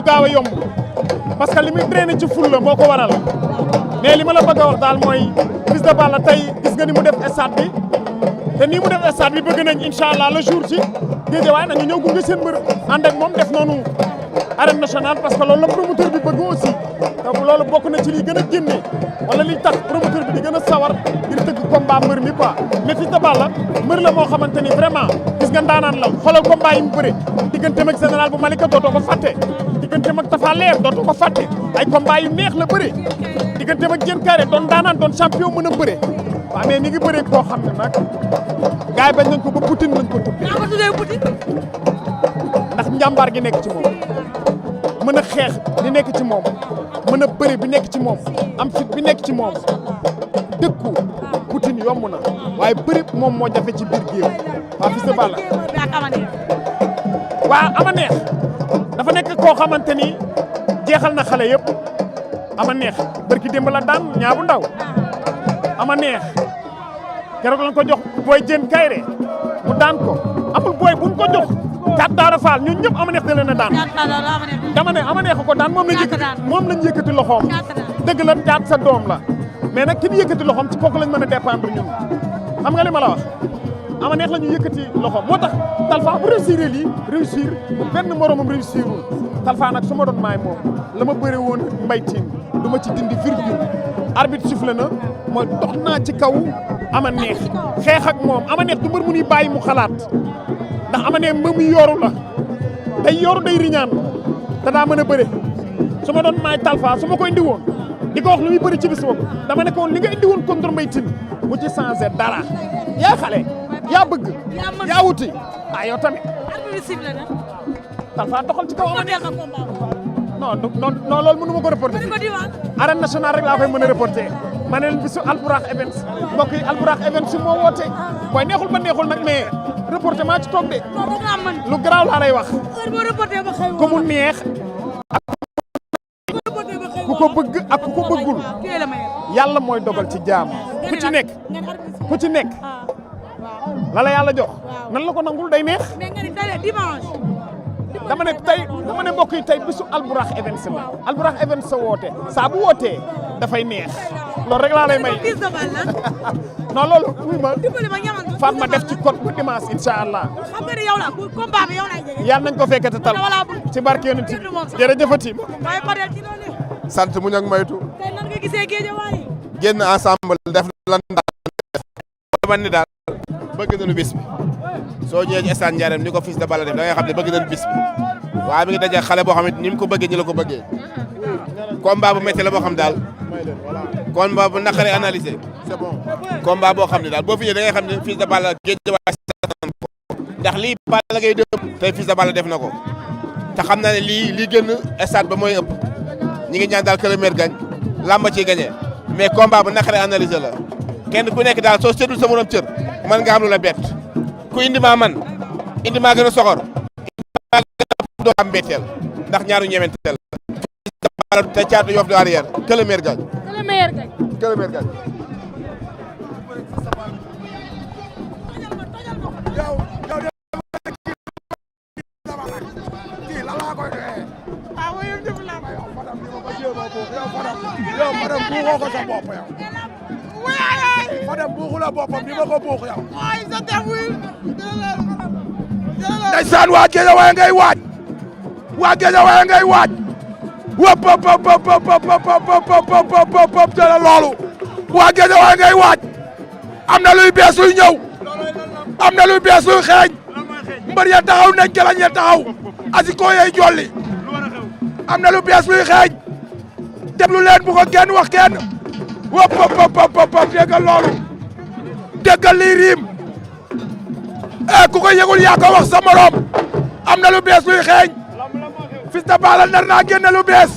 gaaw a yomb parce que li muy traîné ci ful la moo ko waral mais li ma la bëgg a wax daal mooy Fils de Balla tey gis nga ni mu def stade bi te nii mu def stade bi bëgg nañ incha allah le jour ci Guédiawaye nañu ñëw gunge seen mbër ànd ak moom def noonu arène nationale parce que loolu la promoteur bi bëgg aussi te loolu bokk na ci liy gën a génne wala liy tax promoteur bi di gën a sawar ngir tëgg combat mbër mi quoi mais Fils de Balla mbër la moo xamante ni vraiment gis nga ndaanaan la xoolal combat yi mu bëre digganteem ak général bu Malika dootoo ko fàtte digganteem ak Tafa Leer dootoo ko fàtte ay combat yu neex la bëre digganteem ak Diène Kairé doon ndaanaan doon champion mën a bëre waaw mais ni ngi bëree koo xam ne nag gars yi bañ nañ ko ba Poutine lañ ko tuddee ndax njàmbaar gi nekk ci moom mën a xeex bi nekk ci moom mën a bëre bi nekk ci moom am fit bi nekk ci moom dëkku Poutine yomb na waaye bëri moom moo jafe ci biir géew waaw Fils de Balla waaw ama neex dafa nekk koo xamante ni jeexal na xale yëpp ama neex barki démb la daan ñaabu ndaw ama neex keroog lañ ko jox booy Diène Kairé mu daan ko amul booy buñ ko jox kat daara faal ñun ñëpp ama neex da leen a daan dama ne ama neex ko daan moom lañ yëkkati loxoom dëgg la caat sa doom la mais nag ki ñu yëkkati loxoom ci kooku lañ mën a dépendre ñun xam nga li ma la wax ama neex la ñu yëkkati loxoom moo tax Talfa bu réussir lii réussir benn moromam réussirul Talfa nag su ma doon maay moom la ma bëre woon mbaytiin du ma ci dindi virgule arbitre sifflé na mooy dox naa ci kaw ama neex xeex ak moom ama neex du mbër mu ñuy bàyyi mu xalaat ndax ama neex mbër mu yooru la day yooru day riñaan te daa mën a bëre su ma doon maay Talfa su ma ko indi woon di ko wax lu muy bëri ci bis boobu dama ne ko woon li nga indi woon contre mbaytiin bu ci changé dara yaa xale yaa bëgg yaa wuti yow tamit Talfa doxal ci kaw ama neex non loolu mënu ma ko reporté arène nationale rek laa koy mën a reporté ma ne leen bisu Albourakh Events mbokk yi Albourakh Events moo woote booy neexul ba neexul nag mais reporté maa ci toog de lu garaaw laa lay wax ku mu neex ak ku ko bëgg ak ku ko bëggul yàlla mooy dogal ci jaam ku ci nekk la la yàlla jox nan la ko nangul day neex dama ne mbokk yi tey bisu Albourakh Events la Albourakh Events sa woote saa bu wootee dafay neex loolu rek laa lay may non loolu wuy ma faat ma def ci code bu dimanche incha allah xam nga ne yow la combat bi yow lay jege yàlla nañ ko fekkete tal ci barke yonent jërëjëfati sant muñ ak maytu tey nan nga gisee Guédiawaye génn ensemble def lan daal ni daal bëgg nañu bis bi soo ñëwee ci stade Ndiarème ni ko Fils de Balla def da ngay xam ne bëgg nañu bis bi waaye mi ngi daje xale boo xam ne ni mu ko bëggee ñi la ko bëggee combat bu métti la boo xam daal combat bu naqaree analysé c'est bon combat boo xam ne daal boo fi ñëwee da ngay xam ne Fils de Balla Guédiawaye ndax lii Balla ngay dëpp tey Fils de Balla def na ko te xam naa ne lii génn stade ba mooy ëpp ñi ngi ñaan daal que le maire gagne lamba ciy gagné mais combat bu naqaree analysé la kenn ku nekk daal soo seetul sa morom cër mën nga am lu la bett ku indi maa man indi maa gën a soxor indi maa gën a doo am mbetteel ndax ñaaru ñementeel te caatu Yoff de arrière que le maire gagne que le maire gagne yow madame buuxoo ko sa bopp yow madame buuxu la boppam ni ma ko buux yow ndeysaan waa Guédiawaye ngay waaj waa Guédiawaye ngay waaj wop pop pop pop pop pop pop pop te loolu waa Guédiawaye ngay waaj am na luy bees luy ñëw am na luy bees luy xeeñ mbër ya taxaw nañ gelañ ya taxaw asiko yey jolli am na lu bees luy xeeñ déglu leen bu ko kenn wax kenn wop pop pop pop déggal loolu déggal lii riim ku ko yëgul yaa ko wax sa morom am na lu bees luy xeeñ Fils de Balla nar naa génne lu bees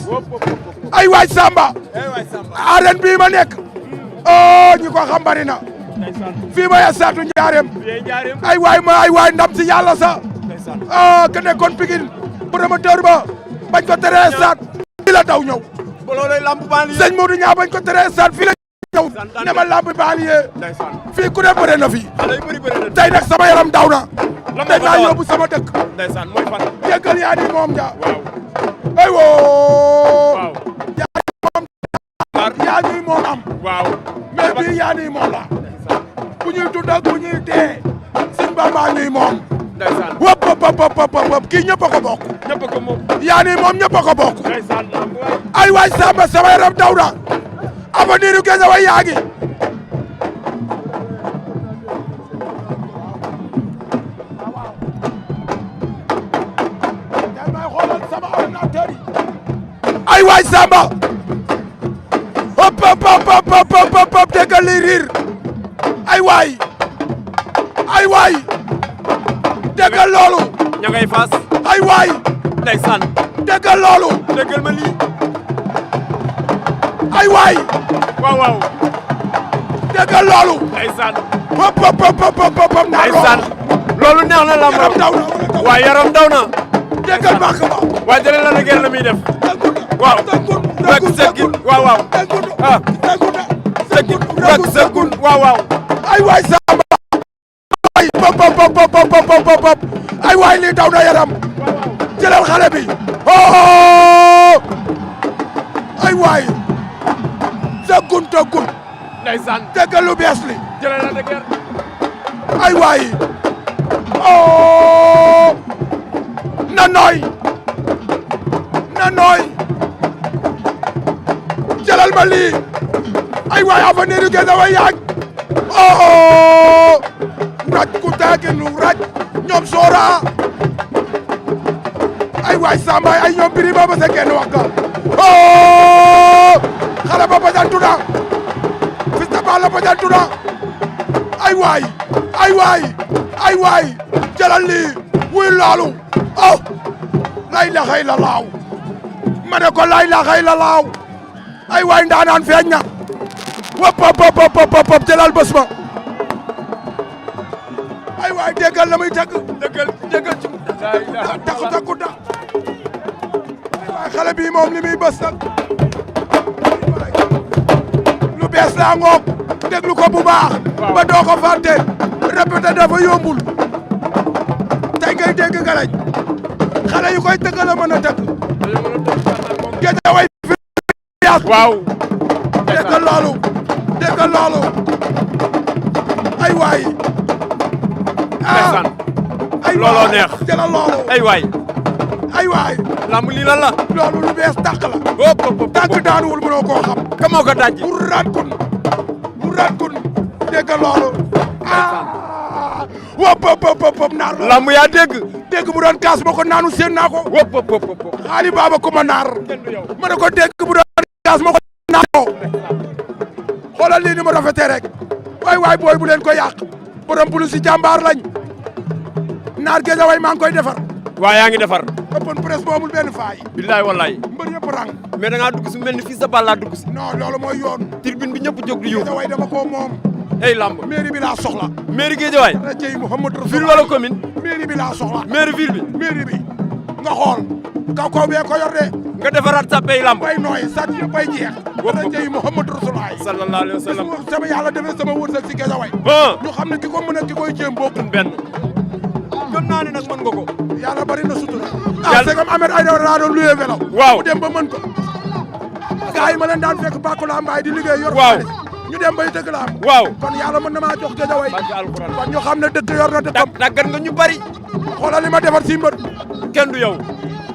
ay waaj Samba arène bii ma nekk ñi ko xam bari na fii ma ya saatu Njaareem ay waay ndam si yàlla sa ke nekkoon Pikine promoteur ba bañ ko teree saat fii la daw ñëw sëñ Modou Niang bañ ko teree saat fii la ñëw ne ma lamb banlieue fii ku ne bëre na fi tey nag sama yaram daw na tey naa yóbbu sama dëkk jéggal yaa ni moom ja ay woo yaa ni moom am mais bii yaa ni moom la bu ñuy tudd ak bu ñuy dee Sëñ Bamba ñuy moom wop wop kii ñëpp a ko bokk yaa ni moom ñëpp a ko bokk ay waay Samba sama yaram daw na avenir u Guédiawaye yaa ngi ay waay Samba hop hop hop hop déggal li riir ay waay déggal loolu ña ngay fas ay waay ndeysaan déggal loolu déggal ma lii ay waay waaw déggal loolu ndeysaan hop hop hop ndeysaan loolu neex na lamb yaram daw na waaw yaram daw na déggal bàq ba waa jële la na gerte la muy def waaw rek sekkin waaw ah sekkin rek sekkin waaw ay waay Samba ay pop ay waay lii daw na yaram jëlal xale bi oh ay waay sekkin tekkin ndeysaan déggal lu bees li jële la na gerte ay waay oh na nooy jëlal ma lii ay waay avenir u Guédiawaye yaag oh raj ku taagin raj ñoom soora ay waay Samba ay ñoom biri ba sa kenn wax ka oh xale ba bajantu na Fils de Balla bajantu na ay waay jëlal lii wuy loolu oh lay laxay la laaw ma ne ko lay laxay la laaw ay waay ndaanaan feeñ na wop pop jëlal bés ba ay waay déggal la muy tëgg déggal ci takku da ay waay xale bi moom li muy bés nag lu bees laa ngoog déglu ko bu baax ba doo ko fàtte répété dafa yombul tey ngay dégg galañ xale yu koy tëgg la mën a tëgg Guédiawaye fi waaw déggal loolu ay waay ndeysaan ay looloo neex jëlal loolu ay waay lamb lii lan la loolu lu bees tàq la hop tànk daanuwul mënoo koo xam ka moo ko dajji mu raat kun déggal loolu wop naar la lamb yaa dégg mu doon kaas ma ko naanu seen naa ko hop xaali baaba ko ma naar ma ne ko dégg mu doon kaas ma ko naan ko xoolal lii ni ma rafetee rek waay booy bu leen ko yàq borom bulu si jàmbaar lañ naar Guédiawaye maa ngi koy defar waa yaa ngi defar open presse boomul benn faay billaay wallaay mbër yëpp rang mais da ngaa dugg si mel ni Fils de Balla dugg si non loolu mooy yoon tribune bi ñëpp jóg di yóbbu Guédiawaye dama ko moom hey lamb mairie bi laa soxla mairie Guédiawaye rajo yi Mouhamadou Rasul ville wala commune mairie bi laa soxla mairie ville bi mairie bi nga xool kaw bee ko yor de nga defaraat sa pay lamb bay nooy sat yëpp bay jeex rajo yi Mouhamadou Rasul sallallahu alayhi wa sallam sama yàlla defee sama wërsëg si Guédiawaye ñu xam ne ki ko mën a ki koy jéem bokkul benn gëm naa ne nag mën nga ko yàlla bari na sutura c'est comme Ahmed Aïdara laa doon luyee vélo waaw mu dem ba mën ko gars yi ma leen daan fekk Bakola Mbaye di liggéey yor waaw xaalis ñu dem bay dëkk la am waaw kon yàlla mën na maa jox Guédiawaye barke alxuraan kon ñu xam ne dëkk yor na dëkkam tàggat nga ñu bari xoolal li ma defar si mbër kenn du yow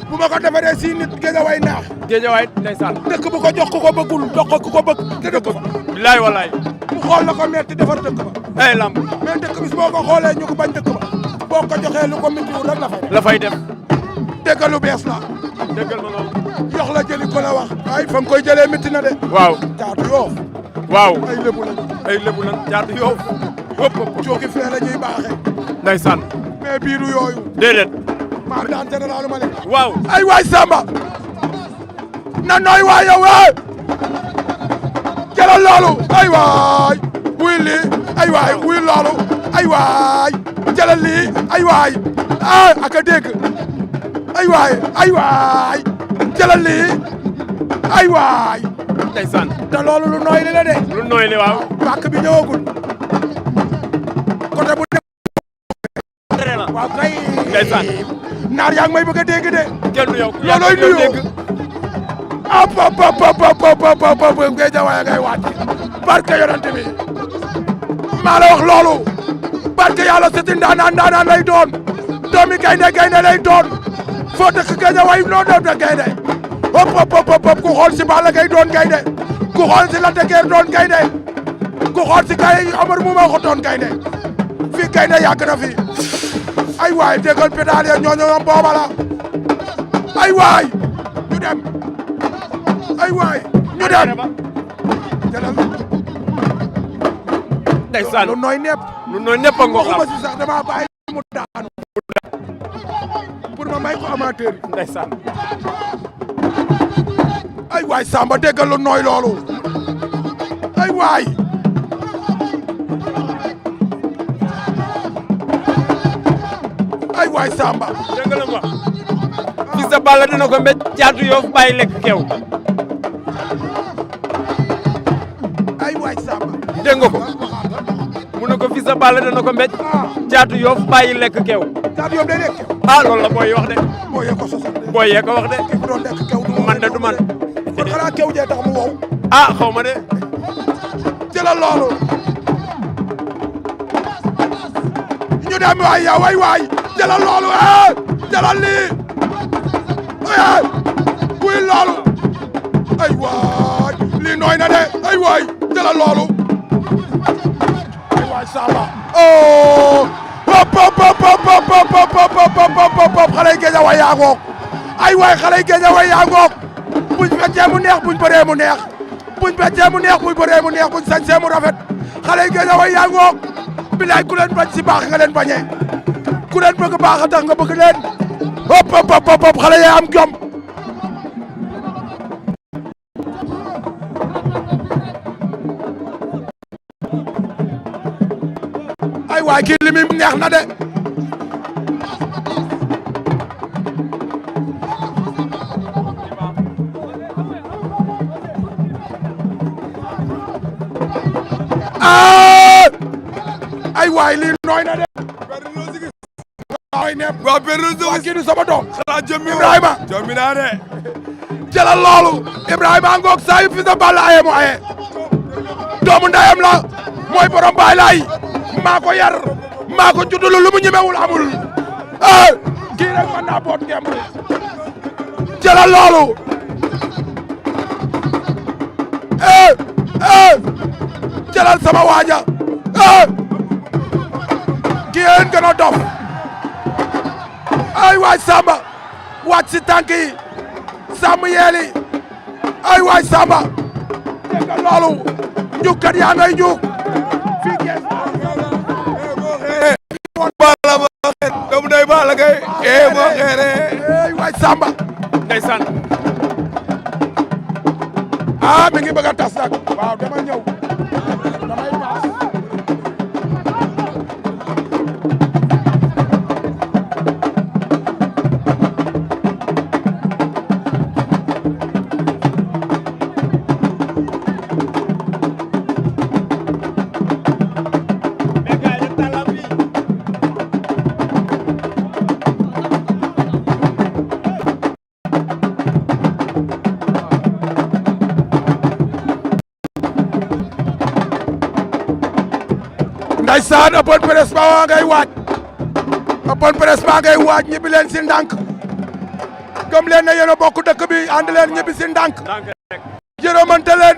bu ma ko defaree si nit Guédiawaye naax Guédiawaye ndeysaan dëkk bu ko jox ku ko bëggul jox ko ku ko bëgg te dëkk fa bilaay wallaay mu xool la ko metti defar dëkk ba hey lamb mais dëkk bis boo ko xoolee ñu ko bañ dëkk ba boo ko joxee lu ko méttiwul rek la fay def déggal lu bees la déggal ma loolu jox la jëli ko la wax ay fa nga koy jëlee métti na de waaw caatu yoof waaw ay lébu lañ ay lébu lan jaatu yow hop cooki fee la ñuy baaxee ndeysaan mais biiru yooyu déedéet maa fi daan généralu ma leen waaw ay waay Samba na nooy waay yow jëlal loolu ay waay wuy lii ay waay wuy loolu ay waay jëlal lii ay waay aka dégg ay waay jëlal lii ay waay ndeysaan te loolu lu nooy li la de. lu nooy li waaw. pàkk bi ñëwagul. côté bu tere la waaw kay. ndeysaan naar yaa ngi may bëgg a dégg de. kenn du yow. loolooy nuyoo. hop Guédiawaye ngay wàcc. barke yonent bi. maa la wax loolu. barke yàlla sëti ndaanaan lay doon. doomi gaynde lay doon. foo dëkk Guédiawaye noo doon da gaynde. hop ku xool si Balla Gaye doon gaynde. ku xool si Lac de Guiers doon gaynde. ku xool si kay Omar Mouma ko doon gaynde. fii gaynde yàgg na fi. ay waay déggal pédale ya ñooñu ñoom booba la. ay waay ñu dem. ay waay ñu dem. jëlal. ndeysaan lu nooy nepp. lu nooy nepp a ngoog waxuma si sax dama bàyyi mu daanu. pour ma may ko amateur yi. ndeysaan ay waay Samba déggal lu nooy loolu. ay waay. ay waay Samba. dégg nga la ma Fils de Balla dina ko mbéj Caatu Yoff bàyyi lekk keew ay waay Samba. dégg nga ko mu ne ko Fils de Balla dina ko mbéj Caatu Yoff bàyyi lekk keew Caatu Yoff day lekk kew. ah loolu la booy wax de boo yee ko sosal de. booy yee ko wax de ki doon lekk kew du man de du man kon xanaa kew jee tax mu wow. ah xaw ma de jëlal loolu. ñu dem waay yow waay jëlal loolu jëlal lii buy loolu ay waay lii nooy na de ay waay jëlal loolu ay waay Samba oh pop xale yi Guédiawaye yaa ngoog ay waay xale yi Guédiawaye yaa ngoog buñ feccee mu neex buñ bëree mu neex buñ feccee mu neex buñ bëree mu neex buñ sañsee mu rafet xale yi Guédiawaye yaa ngoog bilaay ku leen bañ si baax nga leen bañee ku leen bëgg baax a tax nga bëgg leen hop xale yi am jom ay waay kii li mi neex na de ay waay lii nooy na de waay nepp waa Pedro waa kii du sama doom xanaa jëmmi Ibrahima jëmmi naa de jëlal loolu Ibrahima ngoog saa yu Fils de Balla aye mu aye doomu ndayam la mooy borom baay laay maa ko yar maa ko juddulu lu mu ñemewul amul kii rek mën naa boot ngemb jëlal loolu jëlal sama waaja kii yéen gën a dof ay waay Samba wàcc si tànk yi sàmm yeeli ay waay Samba dégg nga loolu ñukkat yaa ngay ñuk fii kees Balla moo xeer doomu day Balla Gaye moo xeere ay waay Samba ndeysaan mi ngi bëgg a tas nag waaw dama ñëw damay paas Ndeysaan open press ba ngay waaj open press ba ngay waaj ñibbi leen si ndànk gëm leen ne yéen a bokk dëkk bi ànd leen ñibbi si ndànk yërëmante leen